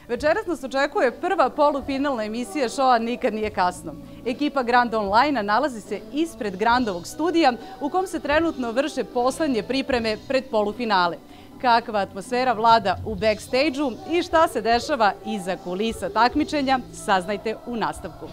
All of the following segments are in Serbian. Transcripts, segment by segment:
Večeras nas očekuje prva polufinalna emisija šoa Nikad nije kasno. Ekipa Grand Online nalazi se ispred Grandovog studija u kom se trenutno vrše poslednje pripreme pred polufinale. Kakva atmosfera vlada u backstage-u i šta se dešava iza kulisa takmičenja, saznajte u nastavku.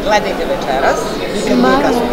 Gledajte večeras, Nikad nije kasno